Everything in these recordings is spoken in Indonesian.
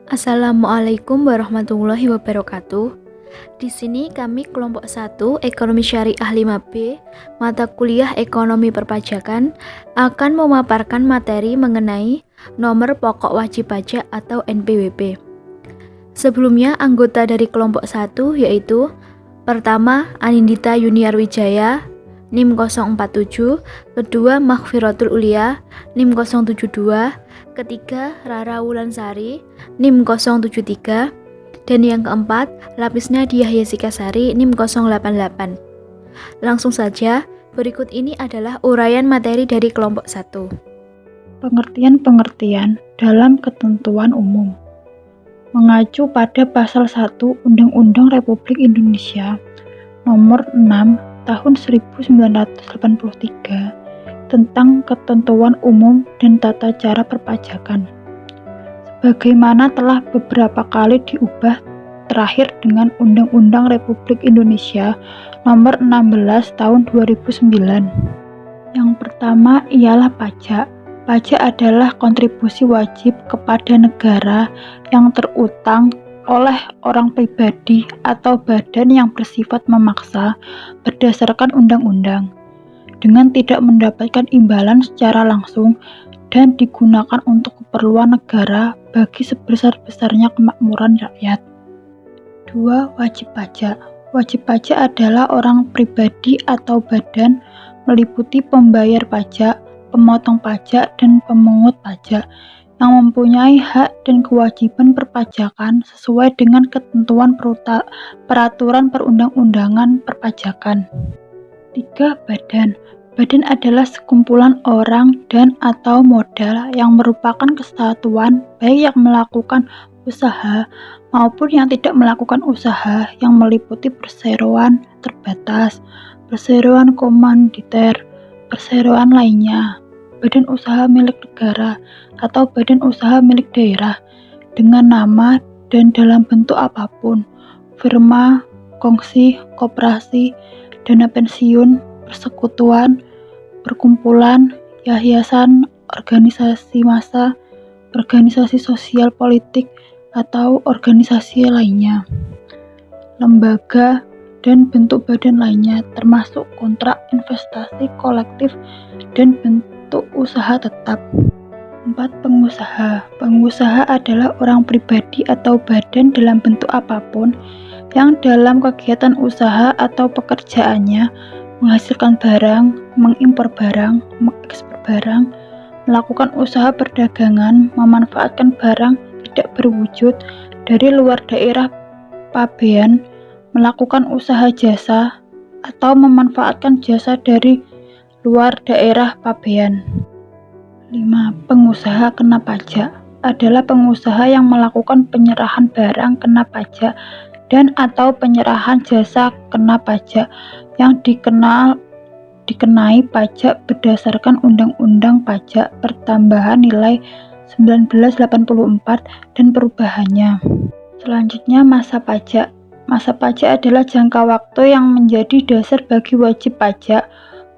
Assalamualaikum warahmatullahi wabarakatuh. Di sini kami kelompok 1 Ekonomi Syariah 5B, mata kuliah Ekonomi Perpajakan akan memaparkan materi mengenai nomor pokok wajib pajak atau NPWP. Sebelumnya anggota dari kelompok 1 yaitu pertama Anindita Yuniar Wijaya NIM 047, kedua Maghfiratul Ulia NIM 072, ketiga Rara Wulansari NIM 073, dan yang keempat Lapisna Diah Yesika Sari NIM 088. Langsung saja, berikut ini adalah uraian materi dari kelompok 1. Pengertian-pengertian dalam ketentuan umum. Mengacu pada pasal 1 Undang-Undang Republik Indonesia Nomor 6 Tahun 1983 tentang Ketentuan Umum dan Tata Cara Perpajakan. Sebagaimana telah beberapa kali diubah terakhir dengan Undang-Undang Republik Indonesia Nomor 16 Tahun 2009. Yang pertama ialah pajak. Pajak adalah kontribusi wajib kepada negara yang terutang oleh orang pribadi atau badan yang bersifat memaksa berdasarkan undang-undang, dengan tidak mendapatkan imbalan secara langsung dan digunakan untuk keperluan negara bagi sebesar-besarnya kemakmuran rakyat. 2. Wajib pajak. Wajib pajak adalah orang pribadi atau badan meliputi pembayar pajak, pemotong pajak, dan pemungut pajak yang mempunyai hak dan kewajiban perpajakan sesuai dengan ketentuan peraturan perundang-undangan perpajakan. 3. Badan. Badan adalah sekumpulan orang dan atau modal yang merupakan kesatuan baik yang melakukan usaha maupun yang tidak melakukan usaha yang meliputi perseroan terbatas, perseroan komanditer, perseroan lainnya, badan usaha milik negara atau badan usaha milik daerah dengan nama dan dalam bentuk apapun, firma, kongsi, koperasi, dana pensiun, persekutuan, perkumpulan, yayasan, organisasi massa, organisasi sosial politik, atau organisasi lainnya, lembaga, dan bentuk badan lainnya termasuk kontrak investasi kolektif dan bentuk usaha tetap. 4. Pengusaha. Pengusaha adalah orang pribadi atau badan dalam bentuk apapun yang dalam kegiatan usaha atau pekerjaannya menghasilkan barang, mengimpor barang, mengekspor barang, melakukan usaha perdagangan, memanfaatkan barang tidak berwujud dari luar daerah pabean, melakukan usaha jasa, atau memanfaatkan jasa dari luar daerah pabean. 5. Pengusaha kena pajak adalah pengusaha yang melakukan penyerahan barang kena pajak dan atau penyerahan jasa kena pajak yang dikenai pajak berdasarkan Undang-Undang Pajak Pertambahan Nilai 1984 dan perubahannya. Selanjutnya, masa pajak. Masa pajak adalah jangka waktu yang menjadi dasar bagi wajib pajak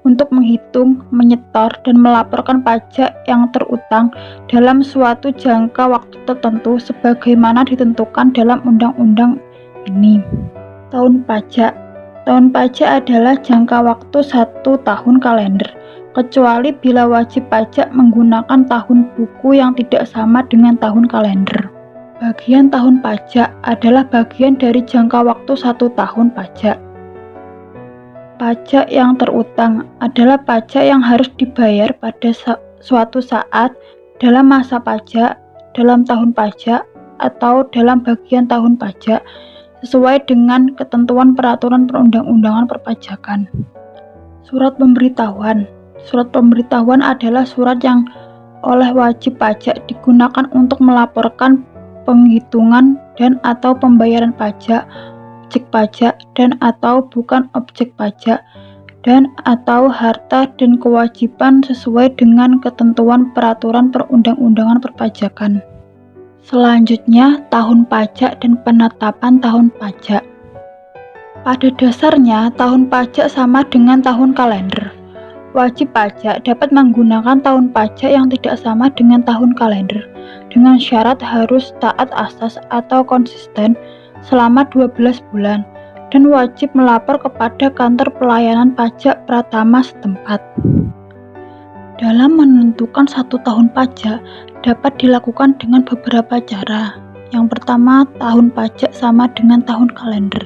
untuk menghitung, menyetor, dan melaporkan pajak yang terutang dalam suatu jangka waktu tertentu sebagaimana ditentukan dalam undang-undang ini. Tahun pajak. Tahun pajak adalah jangka waktu 1 tahun kalender, kecuali bila wajib pajak menggunakan tahun buku yang tidak sama dengan tahun kalender. Bagian tahun pajak adalah bagian dari jangka waktu 1 tahun pajak. Pajak yang terutang adalah pajak yang harus dibayar pada suatu saat dalam masa pajak, dalam tahun pajak, atau dalam bagian tahun pajak sesuai dengan ketentuan peraturan perundang-undangan perpajakan. Surat pemberitahuan. Surat pemberitahuan adalah surat yang oleh wajib pajak digunakan untuk melaporkan penghitungan dan atau pembayaran pajak, objek pajak dan atau bukan objek pajak, dan atau harta dan kewajiban sesuai dengan ketentuan peraturan perundang-undangan perpajakan. Selanjutnya, tahun pajak dan penetapan tahun pajak. Pada dasarnya, tahun pajak sama dengan tahun kalender. Wajib pajak dapat menggunakan tahun pajak yang tidak sama dengan tahun kalender, dengan syarat harus taat asas atau konsisten selama 12 bulan, dan wajib melapor kepada kantor pelayanan pajak pratama setempat. Dalam menentukan satu tahun pajak dapat dilakukan dengan beberapa cara. Yang pertama, tahun pajak sama dengan tahun kalender.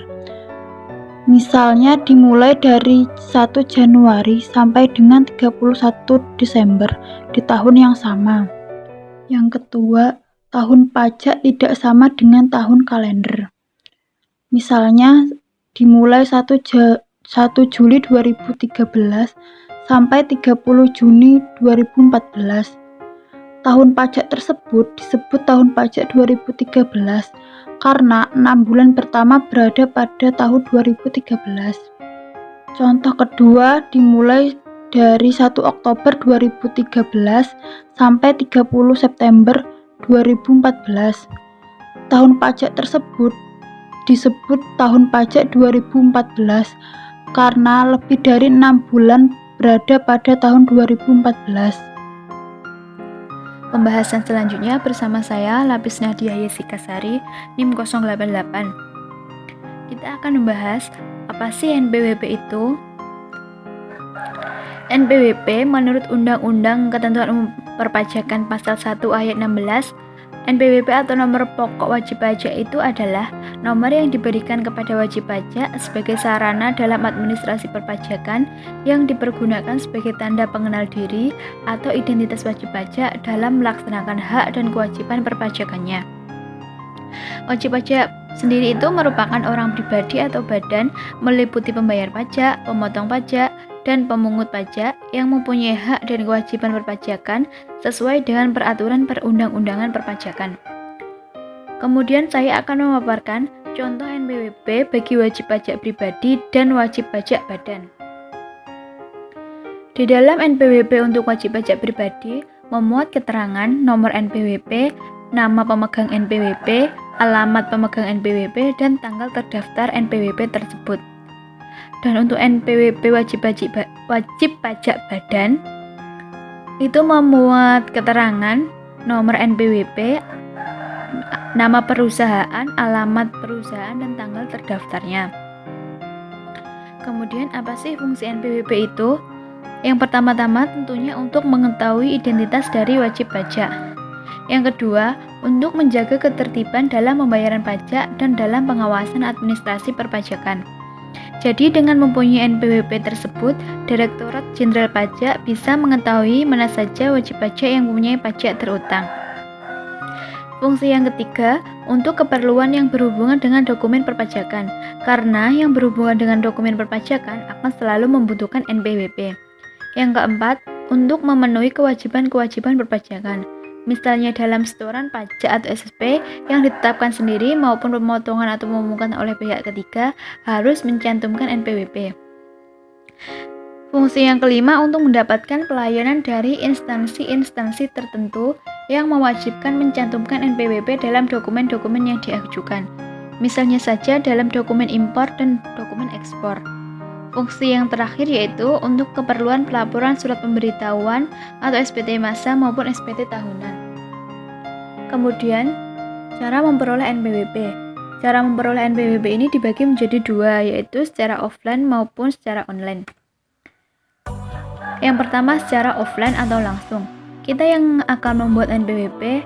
Misalnya dimulai dari 1 Januari sampai dengan 31 Desember di tahun yang sama. Yang kedua, tahun pajak tidak sama dengan tahun kalender. Misalnya dimulai 1 Juli 2013 sampai 30 Juni 2014. Tahun pajak tersebut disebut tahun pajak 2013 karena 6 bulan pertama berada pada tahun 2013. Contoh kedua dimulai dari 1 Oktober 2013 sampai 30 September 2014. Tahun pajak tersebut disebut tahun pajak 2014 karena lebih dari 6 bulan berada pada tahun 2014. Pembahasan selanjutnya bersama saya, Lapis Nadia Yesikasari, NIM 088. Kita akan membahas apa sih NPWP itu. NPWP menurut Undang-Undang Ketentuan Umum Perpajakan Pasal 1 Ayat 16, NPWP atau nomor pokok wajib pajak itu adalah nomor yang diberikan kepada wajib pajak sebagai sarana dalam administrasi perpajakan yang dipergunakan sebagai tanda pengenal diri atau identitas wajib pajak dalam melaksanakan hak dan kewajiban perpajakannya. Wajib pajak sendiri itu merupakan orang pribadi atau badan meliputi pembayar pajak, pemotong pajak, dan pemungut pajak yang mempunyai hak dan kewajiban perpajakan sesuai dengan peraturan perundang-undangan perpajakan. Kemudian saya akan memaparkan contoh NPWP bagi wajib pajak pribadi dan wajib pajak badan. Di dalam NPWP untuk wajib pajak pribadi memuat keterangan nomor NPWP, nama pemegang NPWP, alamat pemegang NPWP, dan tanggal terdaftar NPWP tersebut. Dan untuk NPWP wajib pajak badan itu memuat keterangan nomor NPWP, nama perusahaan, alamat perusahaan, dan tanggal terdaftarnya. Kemudian apa sih fungsi NPWP itu? Yang pertama-tama tentunya untuk mengetahui identitas dari wajib pajak. Yang kedua, untuk menjaga ketertiban dalam pembayaran pajak dan dalam pengawasan administrasi perpajakan. Jadi dengan mempunyai NPWP tersebut, Direktorat Jenderal Pajak bisa mengetahui mana saja wajib pajak yang mempunyai pajak terutang. Fungsi yang ketiga, untuk keperluan yang berhubungan dengan dokumen perpajakan, karena yang berhubungan dengan dokumen perpajakan akan selalu membutuhkan NPWP. Yang keempat, untuk memenuhi kewajiban-kewajiban perpajakan, misalnya dalam setoran pajak atau SPP yang ditetapkan sendiri maupun pemotongan atau pemungutan oleh pihak ketiga harus mencantumkan NPWP. Fungsi yang kelima untuk mendapatkan pelayanan dari instansi-instansi tertentu yang mewajibkan mencantumkan NPWP dalam dokumen-dokumen yang diajukan, misalnya saja dalam dokumen impor dan dokumen ekspor. Fungsi yang terakhir yaitu untuk keperluan pelaporan surat pemberitahuan atau SPT masa maupun SPT tahunan. Kemudian, cara memperoleh NPWP. Cara memperoleh NPWP ini dibagi menjadi dua, yaitu secara offline maupun secara online. Yang pertama secara offline atau langsung. Kita yang akan membuat NPWP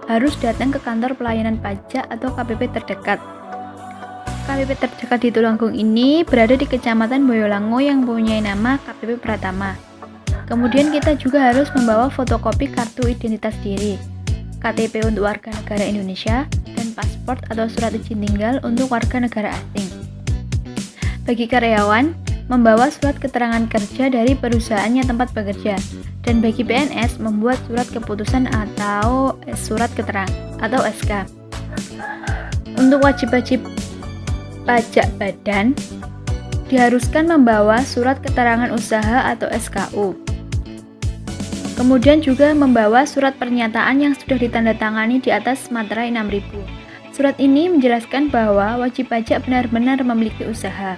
harus datang ke kantor pelayanan pajak atau KPP terdekat. KPP terdekat di Tulungagung ini berada di Kecamatan Boyolango yang mempunyai nama KPP Pratama. Kemudian kita juga harus membawa fotokopi kartu identitas diri, KTP untuk warga negara Indonesia, dan paspor atau surat izin tinggal untuk warga negara asing. Bagi karyawan, membawa surat keterangan kerja dari perusahaannya tempat bekerja, dan bagi PNS membuat surat keputusan atau surat keterangan atau SK. Untuk wajib-wajib pajak badan diharuskan membawa surat keterangan usaha atau SKU. Kemudian juga membawa surat pernyataan yang sudah ditandatangani di atas materai 6.000. Surat ini menjelaskan bahwa wajib pajak benar-benar memiliki usaha.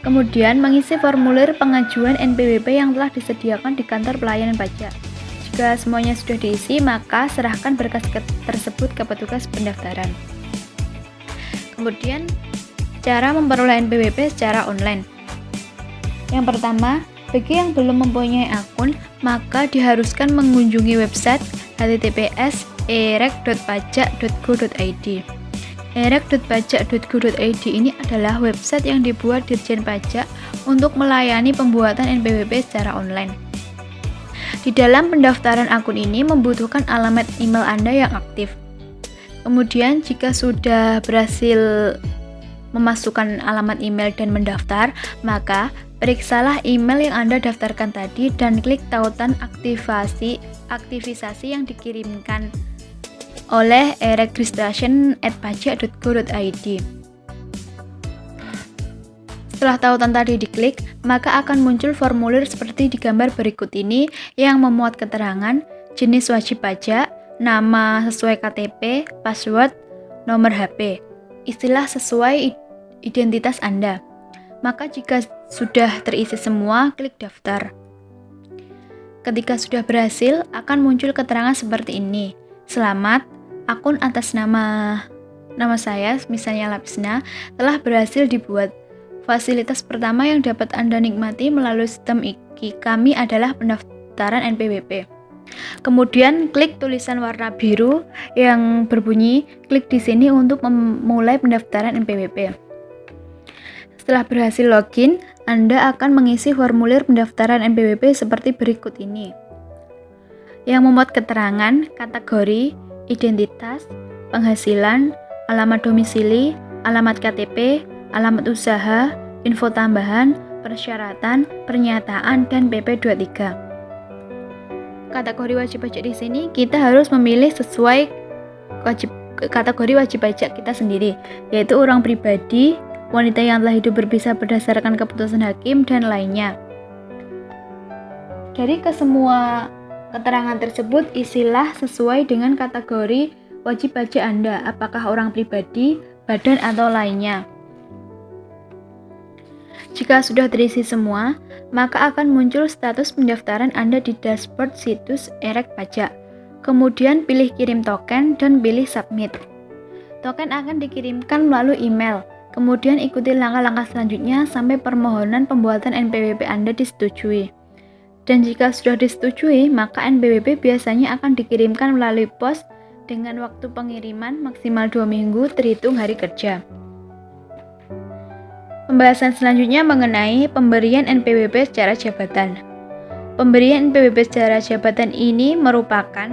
Kemudian mengisi formulir pengajuan NPWP yang telah disediakan di kantor pelayanan pajak. Jika semuanya sudah diisi, maka serahkan berkas tersebut ke petugas pendaftaran. Kemudian, cara memperoleh NPWP secara online. Yang pertama, bagi yang belum mempunyai akun, maka diharuskan mengunjungi website https://erek.pajak.go.id. erek.pajak.go.id ini adalah website yang dibuat Dirjen Pajak untuk melayani pembuatan NPWP secara online. Di dalam pendaftaran akun ini membutuhkan alamat email Anda yang aktif. Kemudian jika sudah berhasil memasukkan alamat email dan mendaftar, maka periksalah email yang Anda daftarkan tadi dan klik tautan aktivisasi yang dikirimkan oleh registration@pajak.go.id. Setelah tautan tadi diklik, maka akan muncul formulir seperti di gambar berikut ini yang memuat keterangan jenis wajib pajak, nama sesuai KTP, password, nomor HP, istilah sesuai identitas Anda. Maka jika sudah terisi semua, klik daftar. Ketika sudah berhasil, akan muncul keterangan seperti ini. Selamat, akun atas nama saya, misalnya Lapisna, telah berhasil dibuat. Fasilitas pertama yang dapat Anda nikmati melalui sistem kami adalah pendaftaran NPWP. Kemudian klik tulisan warna biru yang berbunyi klik di sini untuk memulai pendaftaran NPWP. Setelah berhasil login, Anda akan mengisi formulir pendaftaran NPWP seperti berikut ini. Yang memuat keterangan, kategori, identitas, penghasilan, alamat domisili, alamat KTP, alamat usaha, info tambahan, persyaratan, pernyataan, dan PP23. Kategori wajib pajak di sini kita harus memilih sesuai kategori wajib pajak kita sendiri, yaitu orang pribadi, wanita yang telah hidup berpisah berdasarkan keputusan hakim, dan lainnya. Dari kesemua keterangan tersebut, isilah sesuai dengan kategori wajib pajak Anda, apakah orang pribadi, badan, atau lainnya. Jika sudah terisi semua, maka akan muncul status pendaftaran Anda di dashboard situs Erek Pajak. Kemudian pilih kirim token dan pilih submit. Token akan dikirimkan melalui email. Kemudian ikuti langkah-langkah selanjutnya sampai permohonan pembuatan NPWP Anda disetujui. Dan jika sudah disetujui, maka NPWP biasanya akan dikirimkan melalui pos dengan waktu pengiriman maksimal 2 minggu terhitung hari kerja. Pembahasan selanjutnya mengenai pemberian NPWP secara jabatan. Pemberian NPWP secara jabatan ini merupakan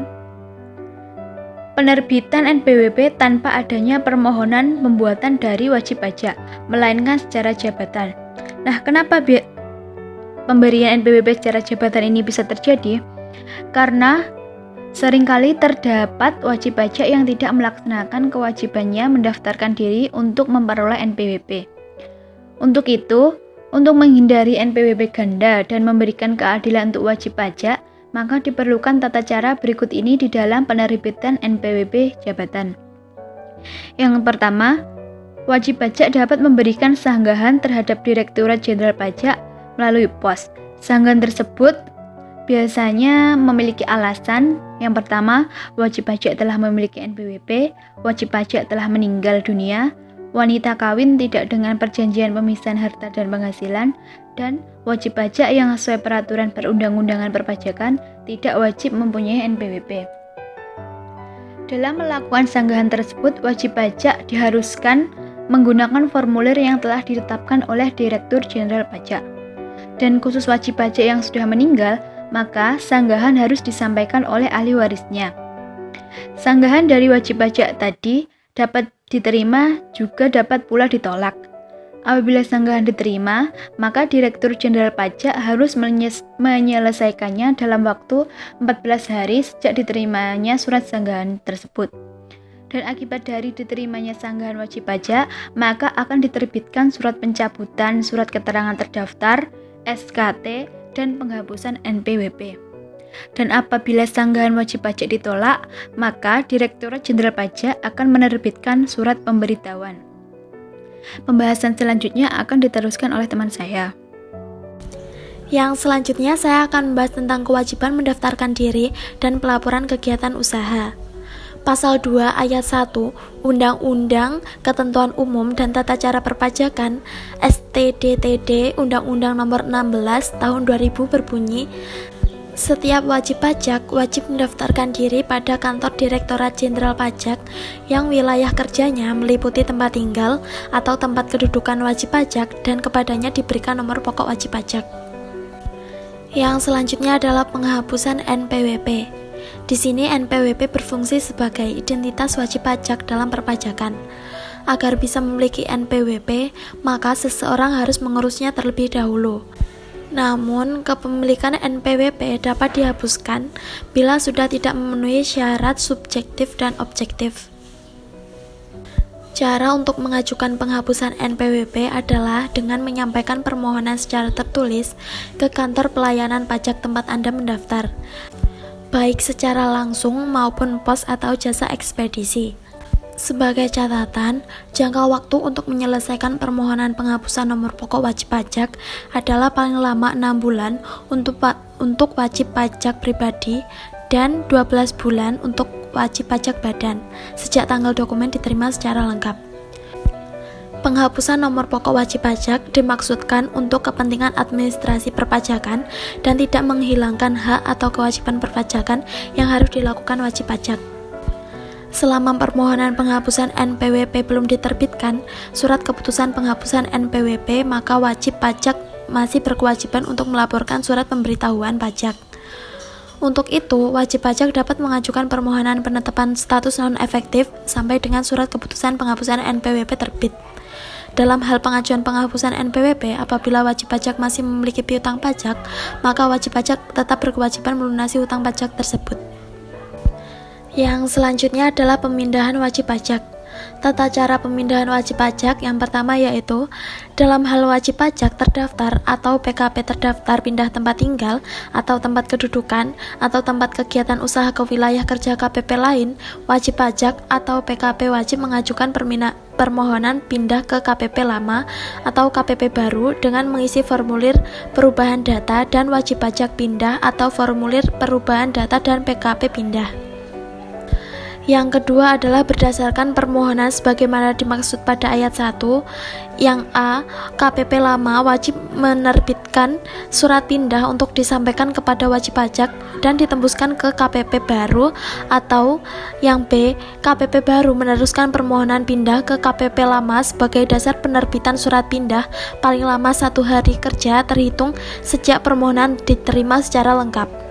penerbitan NPWP tanpa adanya permohonan pembuatan dari wajib pajak, melainkan secara jabatan. Nah, kenapa pemberian NPWP secara jabatan ini bisa terjadi? Karena seringkali terdapat wajib pajak yang tidak melaksanakan kewajibannya mendaftarkan diri untuk memperoleh NPWP. Untuk itu, untuk menghindari NPWP ganda dan memberikan keadilan untuk wajib pajak, maka diperlukan tata cara berikut ini di dalam penerbitan NPWP jabatan. Yang pertama, wajib pajak dapat memberikan sanggahan terhadap Direktorat Jenderal Pajak melalui pos. Sanggahan tersebut biasanya memiliki alasan. Yang pertama, wajib pajak telah memiliki NPWP, wajib pajak telah meninggal dunia, wanita kawin tidak dengan perjanjian pemisahan harta dan penghasilan, dan wajib pajak yang sesuai peraturan perundang-undangan perpajakan tidak wajib mempunyai NPWP. Dalam melakukan sanggahan tersebut, wajib pajak diharuskan menggunakan formulir yang telah ditetapkan oleh Direktur Jenderal Pajak. Dan khusus wajib pajak yang sudah meninggal, maka sanggahan harus disampaikan oleh ahli warisnya. Sanggahan dari wajib pajak tadi dapat diterima juga dapat pula ditolak. Apabila sanggahan diterima, maka Direktur Jenderal Pajak harus menyelesaikannya dalam waktu 14 hari sejak diterimanya surat sanggahan tersebut. Dan akibat dari diterimanya sanggahan wajib pajak, maka akan diterbitkan surat pencabutan surat keterangan terdaftar, SKT, dan penghapusan NPWP. Dan apabila sanggahan wajib pajak ditolak, maka Direktorat Jenderal Pajak akan menerbitkan surat pemberitahuan. Pembahasan selanjutnya akan diteruskan oleh teman saya. Yang selanjutnya saya akan membahas tentang kewajiban mendaftarkan diri dan pelaporan kegiatan usaha. Pasal 2 ayat 1 Undang-Undang Ketentuan Umum dan Tata Cara Perpajakan STDTD Undang-Undang Nomor 16 Tahun 2000 berbunyi, setiap wajib pajak wajib mendaftarkan diri pada kantor Direktorat Jenderal Pajak yang wilayah kerjanya meliputi tempat tinggal atau tempat kedudukan wajib pajak dan kepadanya diberikan nomor pokok wajib pajak. Yang selanjutnya adalah penghapusan NPWP. Di sini NPWP berfungsi sebagai identitas wajib pajak dalam perpajakan. Agar bisa memiliki NPWP, maka seseorang harus mengurusnya terlebih dahulu. Namun, kepemilikan NPWP dapat dihapuskan bila sudah tidak memenuhi syarat subjektif dan objektif. Cara untuk mengajukan penghapusan NPWP adalah dengan menyampaikan permohonan secara tertulis ke kantor pelayanan pajak tempat Anda mendaftar, baik secara langsung maupun pos atau jasa ekspedisi. Sebagai catatan, jangka waktu untuk menyelesaikan permohonan penghapusan nomor pokok wajib pajak adalah paling lama 6 bulan untuk wajib pajak pribadi dan 12 bulan untuk wajib pajak badan, sejak tanggal dokumen diterima secara lengkap. Penghapusan nomor pokok wajib pajak dimaksudkan untuk kepentingan administrasi perpajakan dan tidak menghilangkan hak atau kewajiban perpajakan yang harus dilakukan wajib pajak. Selama permohonan penghapusan NPWP belum diterbitkan surat keputusan penghapusan NPWP, maka wajib pajak masih berkewajiban untuk melaporkan surat pemberitahuan pajak. Untuk itu, wajib pajak dapat mengajukan permohonan penetapan status non-efektif sampai dengan surat keputusan penghapusan NPWP terbit. Dalam hal pengajuan penghapusan NPWP, apabila wajib pajak masih memiliki piutang pajak, maka wajib pajak tetap berkewajiban melunasi hutang pajak tersebut. Yang selanjutnya adalah pemindahan wajib pajak. Tata cara pemindahan wajib pajak yang pertama yaitu dalam hal wajib pajak terdaftar atau PKP terdaftar pindah tempat tinggal atau tempat kedudukan atau tempat kegiatan usaha ke wilayah kerja KPP lain, wajib pajak atau PKP wajib mengajukan permohonan pindah ke KPP lama atau KPP baru dengan mengisi formulir perubahan data dan wajib pajak pindah atau formulir perubahan data dan PKP pindah. Yang kedua adalah berdasarkan permohonan sebagaimana dimaksud pada ayat 1. Yang A, KPP lama wajib menerbitkan surat pindah untuk disampaikan kepada wajib pajak dan ditembuskan ke KPP baru, atau yang B, KPP baru meneruskan permohonan pindah ke KPP lama sebagai dasar penerbitan surat pindah paling lama 1 hari kerja terhitung sejak permohonan diterima secara lengkap.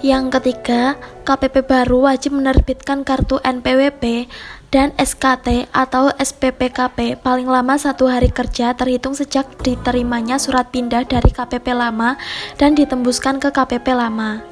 Yang ketiga, KPP baru wajib menerbitkan kartu NPWP dan SKT atau SPPKP paling lama 1 hari kerja terhitung sejak diterimanya surat pindah dari KPP lama dan ditembuskan ke KPP lama.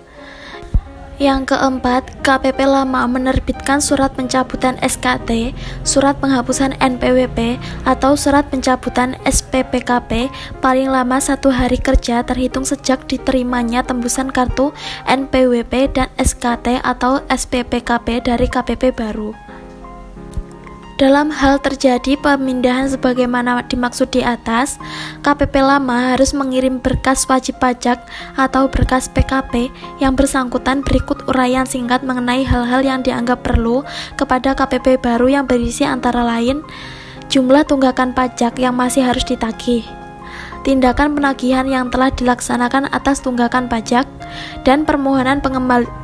Yang keempat, KPP lama menerbitkan surat pencabutan SKT, surat penghapusan NPWP, atau surat pencabutan SPPKP paling lama 1 hari kerja terhitung sejak diterimanya tembusan kartu NPWP dan SKT atau SPPKP dari KPP baru. Dalam hal terjadi pemindahan sebagaimana dimaksud di atas, KPP lama harus mengirim berkas wajib pajak atau berkas PKP yang bersangkutan berikut uraian singkat mengenai hal-hal yang dianggap perlu kepada KPP baru yang berisi antara lain jumlah tunggakan pajak yang masih harus ditagih, tindakan penagihan yang telah dilaksanakan atas tunggakan pajak, dan permohonan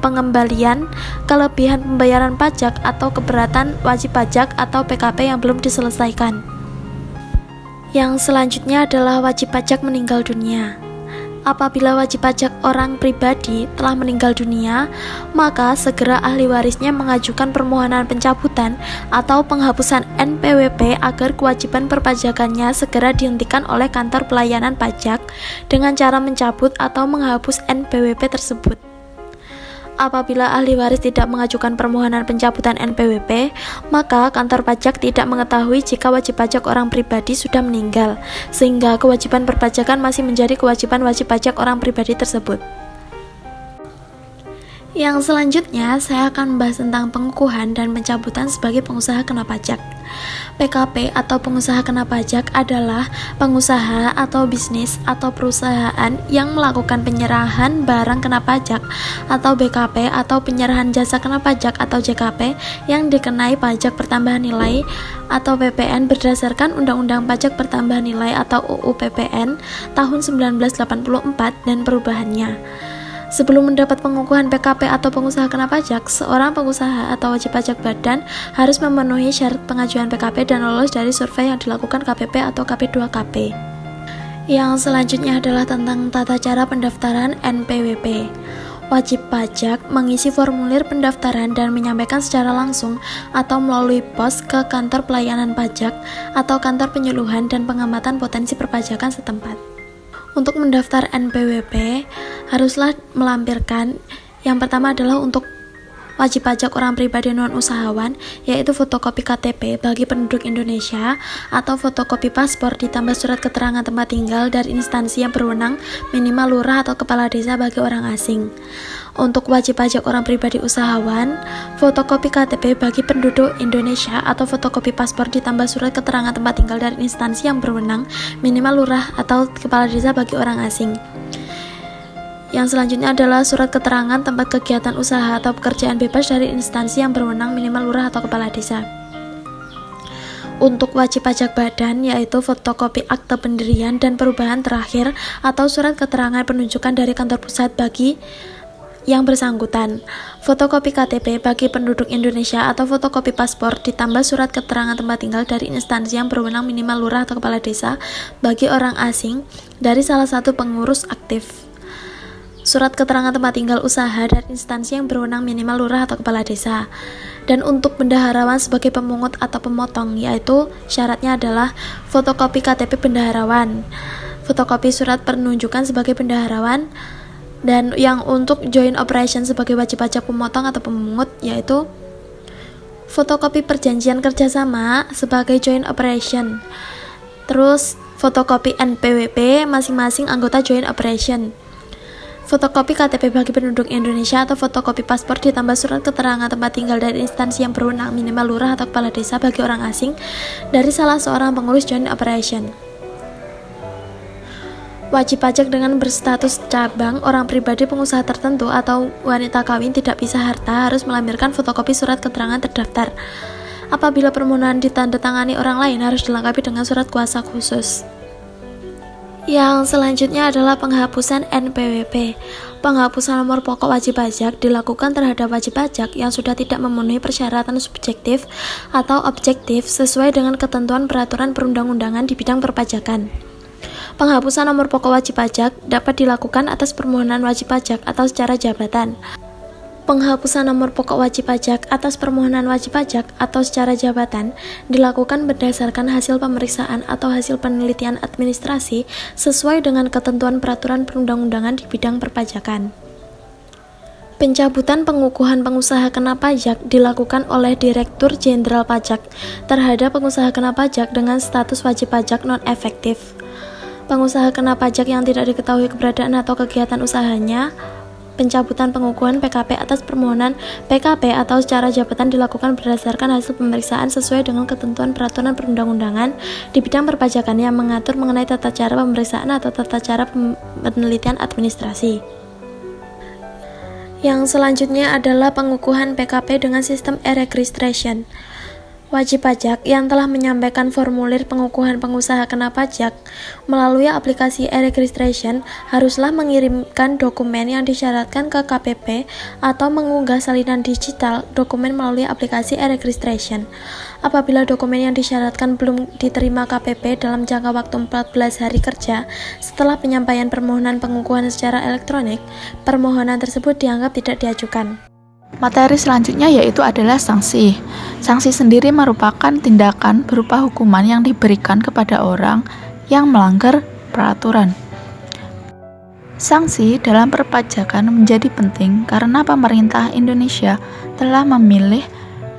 pengembalian kelebihan pembayaran pajak atau keberatan wajib pajak atau PKP yang belum diselesaikan. Yang selanjutnya adalah wajib pajak meninggal dunia. Apabila wajib pajak orang pribadi telah meninggal dunia, maka segera ahli warisnya mengajukan permohonan pencabutan atau penghapusan NPWP agar kewajiban perpajakannya segera dihentikan oleh kantor pelayanan pajak dengan cara mencabut atau menghapus NPWP tersebut. Apabila ahli waris tidak mengajukan permohonan pencabutan NPWP, maka kantor pajak tidak mengetahui jika wajib pajak orang pribadi sudah meninggal, sehingga kewajiban perpajakan masih menjadi kewajiban wajib pajak orang pribadi tersebut. Yang selanjutnya, saya akan membahas tentang pengukuhan dan pencabutan sebagai pengusaha kena pajak. PKP atau pengusaha kena pajak adalah pengusaha atau bisnis atau perusahaan yang melakukan penyerahan barang kena pajak, atau BKP atau penyerahan jasa kena pajak atau JKP yang dikenai pajak pertambahan nilai atau PPN berdasarkan Undang-Undang Pajak Pertambahan Nilai atau UU PPN tahun 1984 dan perubahannya. Sebelum mendapat pengukuhan PKP atau pengusaha kena pajak, seorang pengusaha atau wajib pajak badan harus memenuhi syarat pengajuan PKP dan lolos dari survei yang dilakukan KPP atau KP2KP. Yang selanjutnya adalah tentang tata cara pendaftaran NPWP. Wajib pajak mengisi formulir pendaftaran dan menyampaikan secara langsung atau melalui pos ke kantor pelayanan pajak atau kantor penyuluhan dan pengamatan potensi perpajakan setempat. Untuk mendaftar NPWP, haruslah melampirkan yang pertama adalah untuk wajib pajak orang pribadi non-usahawan, yaitu fotokopi KTP bagi penduduk Indonesia atau fotokopi paspor ditambah surat keterangan tempat tinggal dari instansi yang berwenang minimal lurah atau kepala desa bagi orang asing. Untuk wajib pajak orang pribadi usahawan, fotokopi KTP bagi penduduk Indonesia atau fotokopi paspor ditambah surat keterangan tempat tinggal dari instansi yang berwenang minimal lurah atau kepala desa bagi orang asing. Yang selanjutnya adalah surat keterangan tempat kegiatan usaha atau pekerjaan bebas dari instansi yang berwenang minimal lurah atau kepala desa. Untuk wajib pajak badan, yaitu fotokopi akte pendirian dan perubahan terakhir atau surat keterangan penunjukan dari kantor pusat bagi yang bersangkutan, fotokopi KTP bagi penduduk Indonesia atau fotokopi paspor ditambah surat keterangan tempat tinggal dari instansi yang berwenang minimal lurah atau kepala desa bagi orang asing dari salah satu pengurus aktif. Surat keterangan tempat tinggal usaha dari instansi yang berwenang minimal lurah atau kepala desa. Dan untuk bendaharawan sebagai pemungut atau pemotong, yaitu syaratnya adalah fotokopi KTP bendaharawan, fotokopi surat penunjukan sebagai bendaharawan, dan yang untuk joint operation sebagai wajib pajak pemotong atau pemungut, yaitu fotokopi perjanjian kerjasama sebagai joint operation, terus fotokopi NPWP masing-masing anggota joint operation, fotokopi KTP bagi penduduk Indonesia atau fotokopi paspor ditambah surat keterangan tempat tinggal dari instansi yang berwenang minimal lurah atau kepala desa bagi orang asing dari salah seorang pengurus joint operation. Wajib pajak dengan berstatus cabang, orang pribadi, pengusaha tertentu, atau wanita kawin tidak bisa harta harus melampirkan fotokopi surat keterangan terdaftar. Apabila permohonan ditandatangani orang lain harus dilengkapi dengan surat kuasa khusus. Yang selanjutnya adalah penghapusan NPWP. Penghapusan nomor pokok wajib pajak dilakukan terhadap wajib pajak yang sudah tidak memenuhi persyaratan subjektif atau objektif sesuai dengan ketentuan peraturan perundang-undangan di bidang perpajakan. Penghapusan nomor pokok wajib pajak dapat dilakukan atas permohonan wajib pajak atau secara jabatan. Penghapusan nomor pokok wajib pajak atas permohonan wajib pajak atau secara jabatan dilakukan berdasarkan hasil pemeriksaan atau hasil penelitian administrasi sesuai dengan ketentuan peraturan perundang-undangan di bidang perpajakan. Pencabutan pengukuhan pengusaha kena pajak dilakukan oleh Direktur Jenderal Pajak terhadap pengusaha kena pajak dengan status wajib pajak non-efektif. Pengusaha kena pajak yang tidak diketahui keberadaan atau kegiatan usahanya, pencabutan pengukuhan PKP atas permohonan PKP atau secara jabatan dilakukan berdasarkan hasil pemeriksaan sesuai dengan ketentuan peraturan perundang-undangan di bidang perpajakan yang mengatur mengenai tata cara pemeriksaan atau tata cara penelitian administrasi. Yang selanjutnya adalah pengukuhan PKP dengan sistem e-registration. Wajib pajak yang telah menyampaikan formulir pengukuhan pengusaha kena pajak melalui aplikasi e-registration haruslah mengirimkan dokumen yang disyaratkan ke KPP atau mengunggah salinan digital dokumen melalui aplikasi e-registration. Apabila dokumen yang disyaratkan belum diterima KPP dalam jangka waktu 14 hari kerja setelah penyampaian permohonan pengukuhan secara elektronik, permohonan tersebut dianggap tidak diajukan. Materi selanjutnya yaitu adalah sanksi. Sanksi sendiri merupakan tindakan berupa hukuman yang diberikan kepada orang yang melanggar peraturan. Sanksi dalam perpajakan menjadi penting karena pemerintah Indonesia telah memilih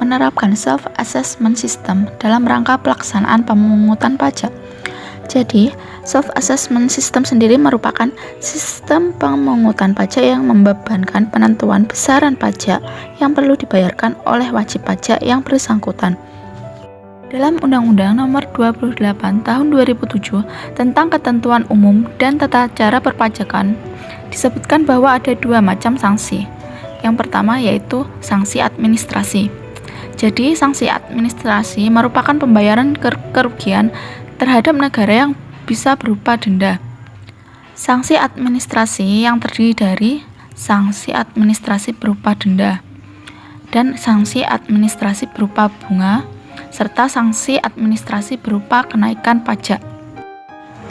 menerapkan self-assessment system dalam rangka pelaksanaan pemungutan pajak. Jadi, self-assessment system sendiri merupakan sistem pemungutan pajak yang membebankan penentuan besaran pajak yang perlu dibayarkan oleh wajib pajak yang bersangkutan. Dalam Undang-Undang Nomor 28 Tahun 2007 tentang Ketentuan Umum dan Tata Cara Perpajakan disebutkan bahwa ada dua macam sanksi. Yang pertama yaitu sanksi administrasi. Jadi, sanksi administrasi merupakan pembayaran kerugian terhadap negara yang bisa berupa denda. Sanksi administrasi yang terdiri dari sanksi administrasi berupa denda dan sanksi administrasi berupa bunga, serta sanksi administrasi berupa kenaikan pajak.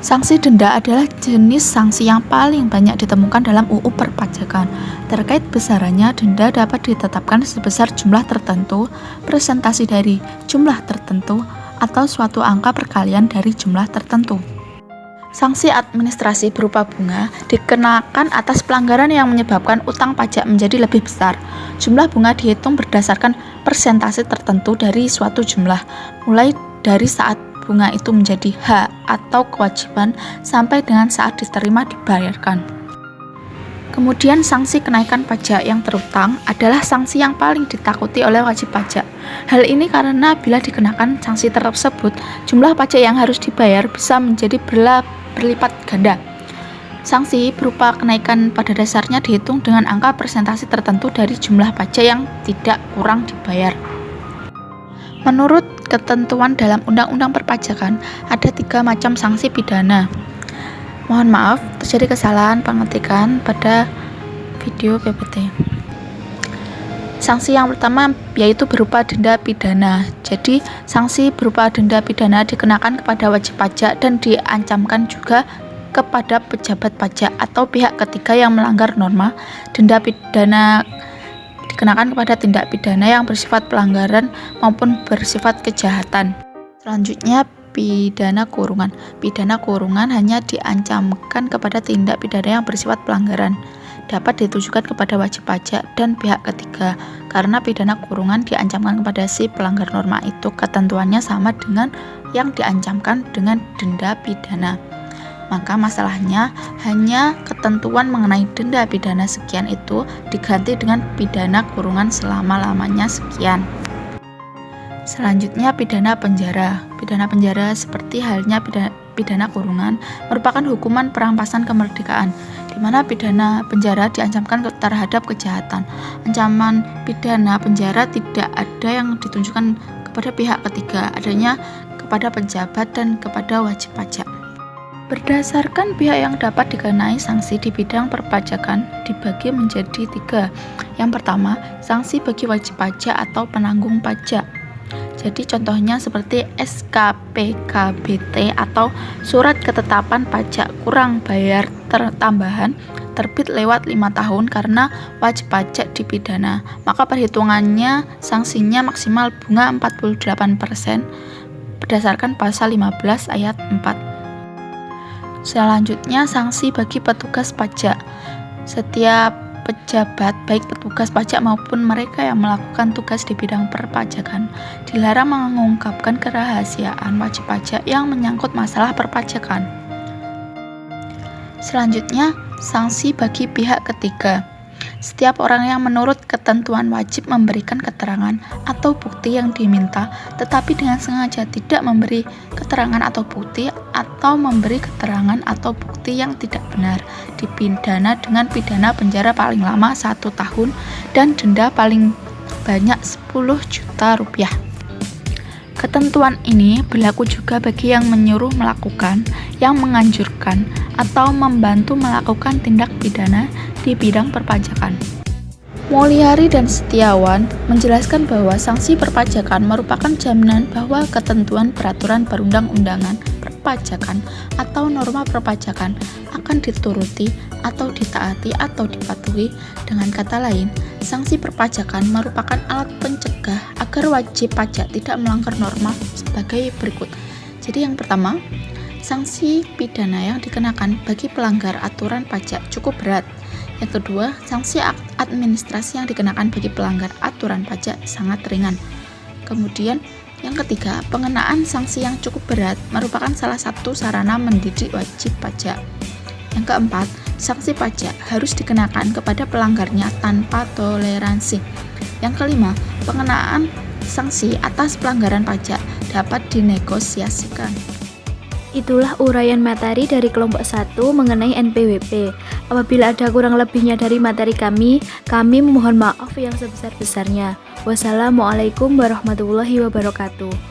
Sanksi denda adalah jenis sanksi yang paling banyak ditemukan dalam UU Perpajakan. Terkait besarannya, denda dapat ditetapkan sebesar jumlah tertentu, persentase dari jumlah tertentu, atau suatu angka perkalian dari jumlah tertentu. Sanksi administrasi berupa bunga dikenakan atas pelanggaran yang menyebabkan utang pajak menjadi lebih besar. Jumlah bunga dihitung berdasarkan persentase tertentu dari suatu jumlah, mulai dari saat bunga itu menjadi hak atau kewajiban sampai dengan saat diterima dibayarkan. Kemudian sanksi kenaikan pajak yang terutang adalah sanksi yang paling ditakuti oleh wajib pajak. Hal ini karena bila dikenakan sanksi tersebut, jumlah pajak yang harus dibayar bisa menjadi berlipat ganda. Sanksi berupa kenaikan pada dasarnya dihitung dengan angka persentase tertentu dari jumlah pajak yang tidak kurang dibayar. Menurut ketentuan dalam Undang-Undang Perpajakan, ada 3 macam sanksi pidana. Mohon maaf, terjadi kesalahan pengetikan pada video PPT. Sanksi yang pertama yaitu berupa denda pidana. Jadi, sanksi berupa denda pidana dikenakan kepada wajib pajak dan diancamkan juga kepada pejabat pajak atau pihak ketiga yang melanggar norma. Denda pidana dikenakan kepada tindak pidana yang bersifat pelanggaran maupun bersifat kejahatan. Selanjutnya, pidana kurungan. Pidana kurungan hanya diancamkan kepada tindak pidana yang bersifat pelanggaran. Dapat ditujukan kepada wajib pajak dan pihak ketiga. Karena pidana kurungan diancamkan kepada si pelanggar norma itu, ketentuannya sama dengan yang diancamkan dengan denda pidana. Maka masalahnya hanya ketentuan mengenai denda pidana sekian itu diganti dengan pidana kurungan selama-lamanya sekian. Selanjutnya, pidana penjara. Pidana penjara seperti halnya pidana kurungan merupakan hukuman perampasan kemerdekaan, di mana pidana penjara diancamkan terhadap kejahatan. Ancaman pidana penjara tidak ada yang ditunjukkan kepada pihak ketiga, adanya kepada pejabat dan kepada wajib pajak. Berdasarkan pihak yang dapat dikenai sanksi di bidang perpajakan dibagi menjadi 3. Yang pertama, sanksi bagi wajib pajak atau penanggung pajak. Jadi contohnya seperti SKPKBT atau Surat Ketetapan Pajak Kurang Bayar Tambahan terbit lewat 5 tahun karena wajib pajak dipidana. Maka perhitungannya sanksinya maksimal bunga 48% berdasarkan pasal 15 ayat 4. Selanjutnya, sanksi bagi petugas pajak. Setiap pejabat, baik petugas pajak maupun mereka yang melakukan tugas di bidang perpajakan, dilarang mengungkapkan kerahasiaan wajib pajak yang menyangkut masalah perpajakan. Selanjutnya, sanksi bagi pihak ketiga. Setiap orang yang menurut ketentuan wajib memberikan keterangan atau bukti yang diminta, tetapi dengan sengaja tidak memberi keterangan atau bukti, atau memberi keterangan atau bukti yang tidak benar, dipidana dengan pidana penjara paling lama 1 tahun dan denda paling banyak 10 juta rupiah. Ketentuan ini berlaku juga bagi yang menyuruh melakukan, yang menganjurkan, atau membantu melakukan tindak pidana di bidang perpajakan. Mulyari dan Setiawan menjelaskan bahwa sanksi perpajakan merupakan jaminan bahwa ketentuan peraturan perundang-undangan perpajakan atau norma perpajakan akan dituruti atau ditaati atau dipatuhi. Dengan kata lain, sanksi perpajakan merupakan alat pencegah agar wajib pajak tidak melanggar norma sebagai berikut. Jadi yang pertama, sanksi pidana yang dikenakan bagi pelanggar aturan pajak cukup berat. Yang kedua, sanksi administrasi yang dikenakan bagi pelanggar aturan pajak sangat ringan. Kemudian, yang ketiga, pengenaan sanksi yang cukup berat merupakan salah satu sarana mendidik wajib pajak. Yang keempat, sanksi pajak harus dikenakan kepada pelanggarnya tanpa toleransi. Yang kelima, pengenaan sanksi atas pelanggaran pajak dapat dinegosiasikan. Itulah uraian materi dari kelompok 1 mengenai NPWP. Apabila ada kurang lebihnya dari materi kami memohon maaf yang sebesar-besarnya. Wassalamualaikum warahmatullahi wabarakatuh.